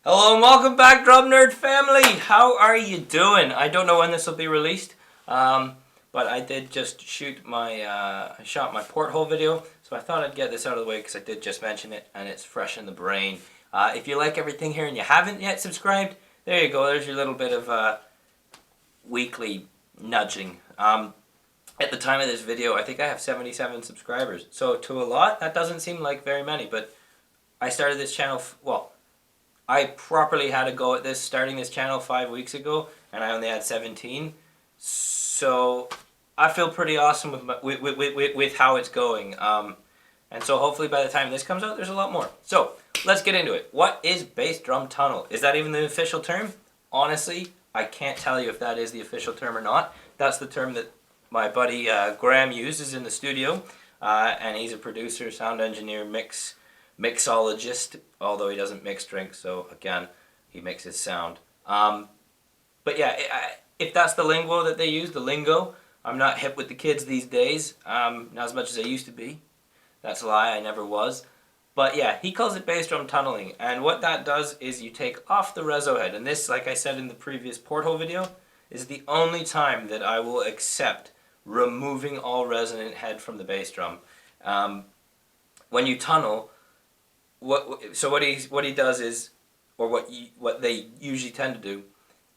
Hello and welcome back, Drum Nerd family. How are you doing? I don't know when this will be released, but I did just shoot my I shot my porthole video, so I thought I'd get this out of the way because I did just mention it and it's fresh in the brain. If you like everything here and you haven't yet subscribed, there you go. There's your little bit of weekly nudging. At the time of this video, I think I have 77 subscribers. So to a lot, that doesn't seem like very many, but I started this channel. I properly had a go at this starting this channel 5 weeks ago, and I only had 17. So I feel pretty awesome with how it's going. And so hopefully by the time this comes out, there's a lot more. So let's get into it. What is bass drum tunnel? Is that even the official term? Honestly, I can't tell you if that is the official term or not. That's the term that my buddy Graham uses in the studio, and he's a producer, sound engineer, mixologist, although he doesn't mix drinks, so again, he mixes sound. But yeah, if that's the lingo that they use, the lingo, I'm not hip with the kids these days, not as much as I used to be. That's a lie, I never was. But yeah, he calls it bass drum tunneling, and what that does is you take off the reso head, and this, like I said in the previous porthole video, is the only time that I will accept removing all resonant head from the bass drum. When you tunnel, what he does is, or what they usually tend to do,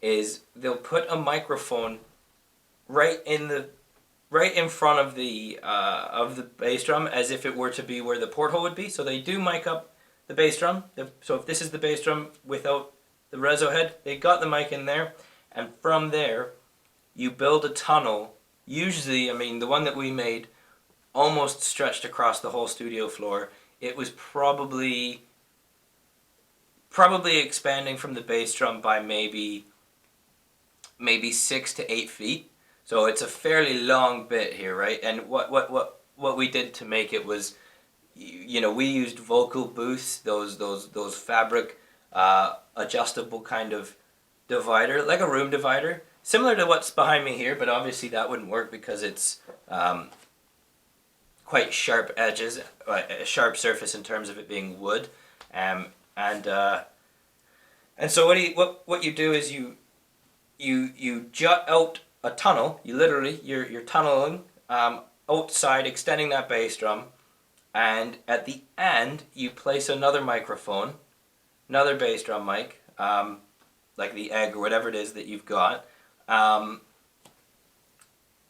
is they'll put a microphone right in front of the bass drum, as if it were to be where the porthole would be. So they do mic up the bass drum. So if this is the bass drum without the reso head, they got the mic in there, and from there you build a tunnel. Usually, I mean, the one that we made almost stretched across the whole studio floor. It was probably expanding from the bass drum by maybe 6 to 8 feet. So it's a fairly long bit here, right? And what we did to make it was, we used vocal booths, those fabric adjustable kind of divider, like a room divider, similar to what's behind me here, but obviously that wouldn't work because it's quite sharp edges, a sharp surface in terms of it being wood, and so what you do is you jut out a tunnel. You're tunneling outside, extending that bass drum, and at the end you place another microphone, another bass drum mic, like the egg or whatever it is that you've got, and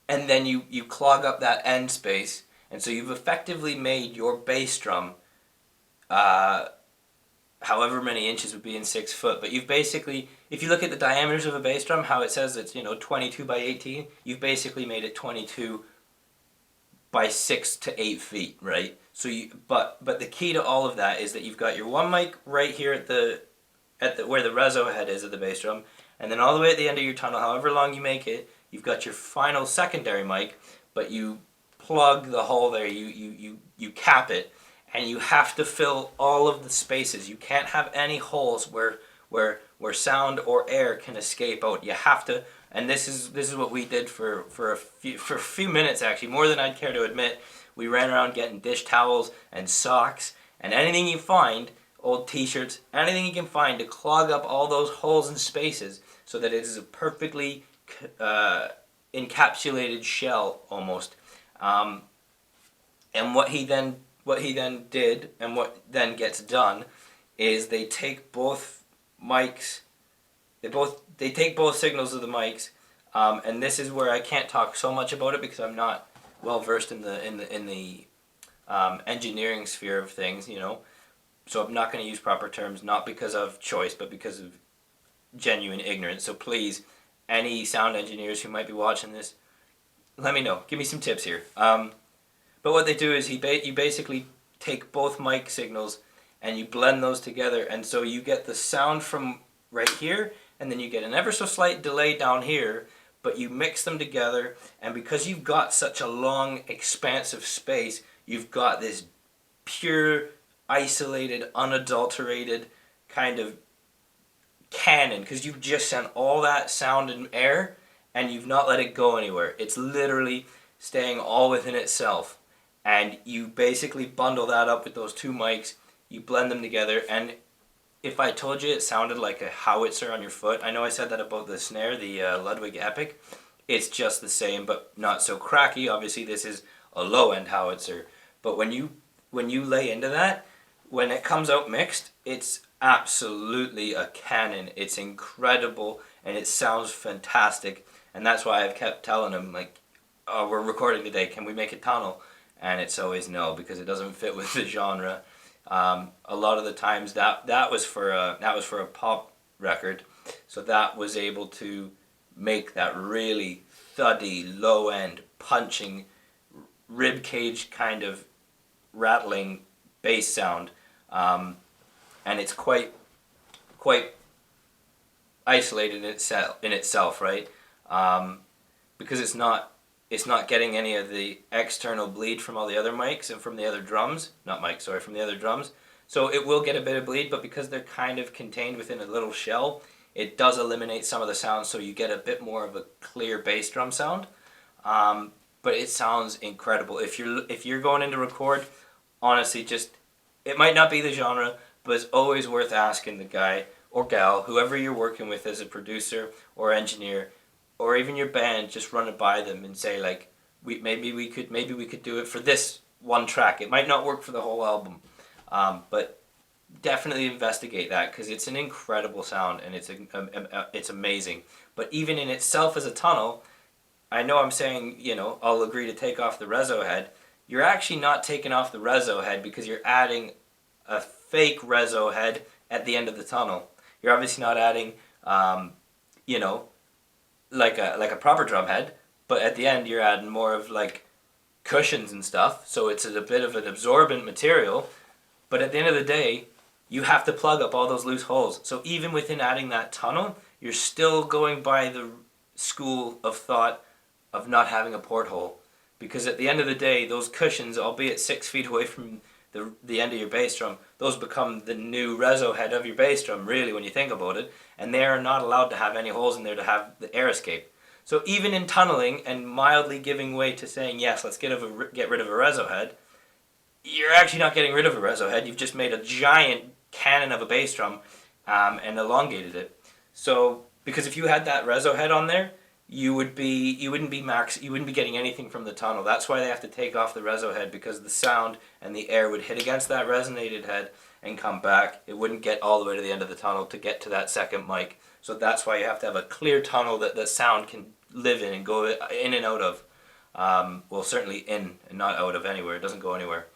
then you clog up that end space. And so you've effectively made your bass drum, however many inches would be in 6 foot, but you've basically, if you look at the diameters of a bass drum, how it says it's 22 by 18, you've basically made it 22 by 6 to 8 feet, right? So but the key to all of that is that you've got your one mic right here at the where the reso head is of the bass drum, and then all the way at the end of your tunnel, however long you make it, you've got your final secondary mic, but you plug the hole there, you cap it, and you have to fill all of the spaces. You can't have any holes where sound or air can escape out. You have to, and this is what we did for a few minutes, actually, more than I'd care to admit. We ran around getting dish towels and socks and anything you find, old t-shirts, anything you can find to clog up all those holes and spaces so that it is a perfectly encapsulated shell almost. And what he then did, and what then gets done, is they take both mics, they take both signals of the mics, and this is where I can't talk so much about it because I'm not well versed in the engineering sphere of things, So I'm not going to use proper terms, not because of choice, but because of genuine ignorance. So please, any sound engineers who might be watching this, let me know. Give me some tips here. But what they do is you basically take both mic signals and you blend those together, and so you get the sound from right here, and then you get an ever so slight delay down here, but you mix them together, and because you've got such a long, expansive space, you've got this pure, isolated, unadulterated kind of cannon, because you've just sent all that sound and air, and you've not let it go anywhere. It's literally staying all within itself. And you basically bundle that up with those two mics, you blend them together, and if I told you it sounded like a howitzer on your foot, I know I said that about the snare, the Ludwig Epic. It's just the same, but not so cracky. Obviously, this is a low-end howitzer. But when you lay into that, when it comes out mixed, it's absolutely a cannon. It's incredible, and it sounds fantastic. And that's why I've kept telling him, like, oh, we're recording today, can we make it tonal? And it's always no, because it doesn't fit with the genre. A lot of the times that was for a pop record, so that was able to make that really thuddy, low end, punching, rib cage kind of rattling bass sound, and it's quite isolated in itself, right? Because it's not getting any of the external bleed from all the other mics and from the other drums. Not mics, sorry, from the other drums. So it will get a bit of bleed, but because they're kind of contained within a little shell, it does eliminate some of the sound, so you get a bit more of a clear bass drum sound. But it sounds incredible. If you're going in to record, honestly, just, it might not be the genre, but it's always worth asking the guy or gal, whoever you're working with as a producer or engineer, or even your band, just run it by them and say, like, maybe we could do it for this one track. It might not work for the whole album, but definitely investigate that, because it's an incredible sound and it's amazing. But even in itself as a tunnel, I know I'm saying, I'll agree to take off the reso head. You're actually not taking off the reso head, because you're adding a fake reso head at the end of the tunnel. You're obviously not adding, like a proper drum head, but at the end you're adding more of like cushions and stuff, so it's a bit of an absorbent material. But at the end of the day, you have to plug up all those loose holes. So even within adding that tunnel, you're still going by the school of thought of not having a porthole. Because at the end of the day, those cushions, albeit 6 feet away from the end of your bass drum, those become the new reso head of your bass drum, really, when you think about it. And they are not allowed to have any holes in there to have the air escape. So even in tunneling and mildly giving way to saying, yes, let's get rid of a reso head, you're actually not getting rid of a reso head. You've just made a giant cannon of a bass drum and elongated it. So, because if you had that reso head on there, you wouldn't be getting anything from the tunnel. That's why they have to take off the reso head, because the sound and the air would hit against that resonated head and come back. It wouldn't get all the way to the end of the tunnel to get to that second mic. So that's why you have to have a clear tunnel that the sound can live in and go in and out of. Well, certainly in and not out of anywhere. It doesn't go anywhere.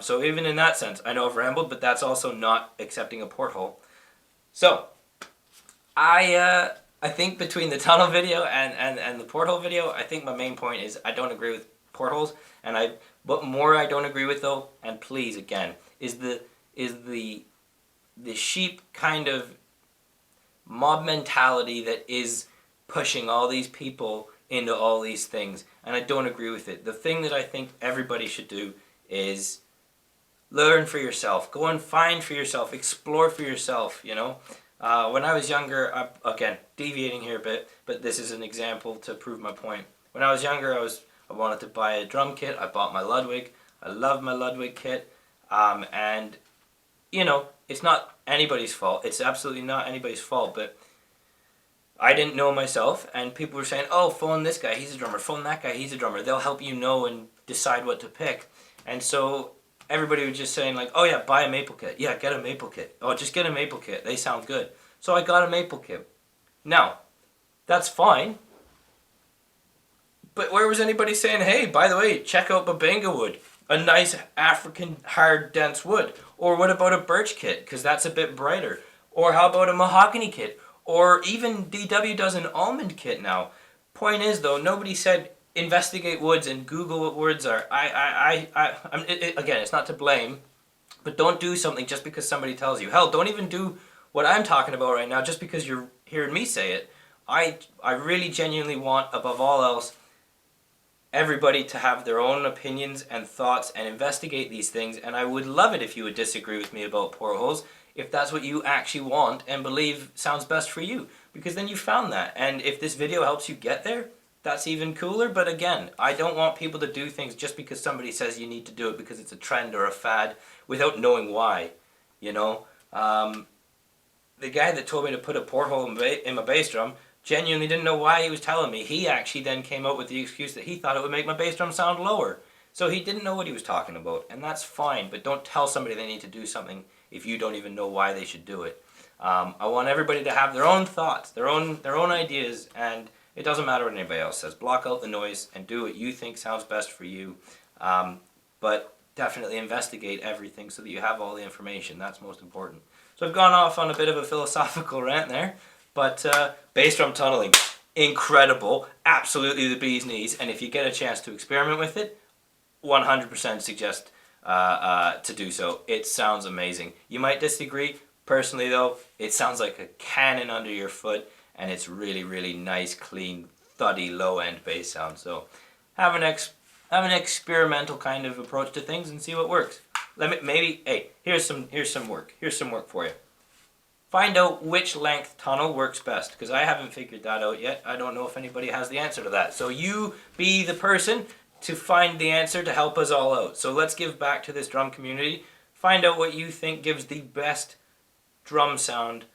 So even in that sense, I know I've rambled, but that's also not accepting a porthole. So I think between the tunnel video and the porthole video, I think my main point is I don't agree with portholes. And what more I don't agree with, though, and please again, is the sheep kind of mob mentality that is pushing all these people into all these things, and I don't agree with it. The thing that I think everybody should do is learn for yourself, go and find for yourself, explore for yourself, When I was younger, again, deviating here a bit, but this is an example to prove my point. When I was younger, I wanted to buy a drum kit. I bought my Ludwig. I love my Ludwig kit, and it's not anybody's fault. It's absolutely not anybody's fault, but I didn't know myself, and people were saying, oh, phone this guy, he's a drummer, phone that guy, he's a drummer. They'll help you know and decide what to pick. And so everybody was just saying, like, oh yeah, buy a maple kit. Yeah, get a maple kit. Oh, just get a maple kit. They sound good. So I got a maple kit. Now, that's fine. But where was anybody saying, hey, by the way, check out Babanga wood, a nice African hard dense wood? Or what about a birch kit, because that's a bit brighter? Or how about a mahogany kit? Or even DW does an almond kit now. Point is, though, nobody said investigate woods and Google what woods are. Again, it's not to blame, but don't do something just because somebody tells you. Hell, don't even do what I'm talking about right now just because you're hearing me say it. I really genuinely want, above all else, everybody to have their own opinions and thoughts and investigate these things, and I would love it if you would disagree with me about portholes, if that's what you actually want and believe sounds best for you, because then you found that. And if this video helps you get there, that's even cooler. But again, I don't want people to do things just because somebody says you need to do it because it's a trend or a fad without knowing why, the guy that told me to put a porthole in my bass drum genuinely didn't know why he was telling me. He actually then came up with the excuse that he thought it would make my bass drum sound lower. So he didn't know what he was talking about, and that's fine, but don't tell somebody they need to do something if you don't even know why they should do it. I want everybody to have their own thoughts, their own ideas, and it doesn't matter what anybody else says. Block out the noise and do what you think sounds best for you. But definitely investigate everything so that you have all the information. That's most important. So I've gone off on a bit of a philosophical rant there, but bass drum tunneling, incredible, absolutely the bee's knees, and if you get a chance to experiment with it, 100% suggest to do so. It sounds amazing. You might disagree. Personally though, it sounds like a cannon under your foot, and it's really, really nice, clean, thuddy, low-end bass sound. So have an experimental kind of approach to things and see what works. Hey, here's some work. Here's some work for you. Find out which length tunnel works best, because I haven't figured that out yet. I don't know if anybody has the answer to that. So you be the person to find the answer to help us all out. So let's give back to this drum community. Find out what you think gives the best drum sound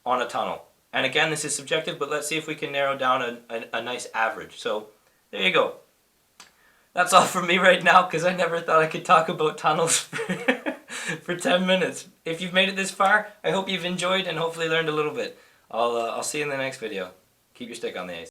on a tunnel. And again, this is subjective, but let's see if we can narrow down a nice average. So there you go. That's all from me right now, because I never thought I could talk about tunnels for 10 minutes. If you've made it this far, I hope you've enjoyed and hopefully learned a little bit. I'll see you in the next video. Keep your stick on the ice.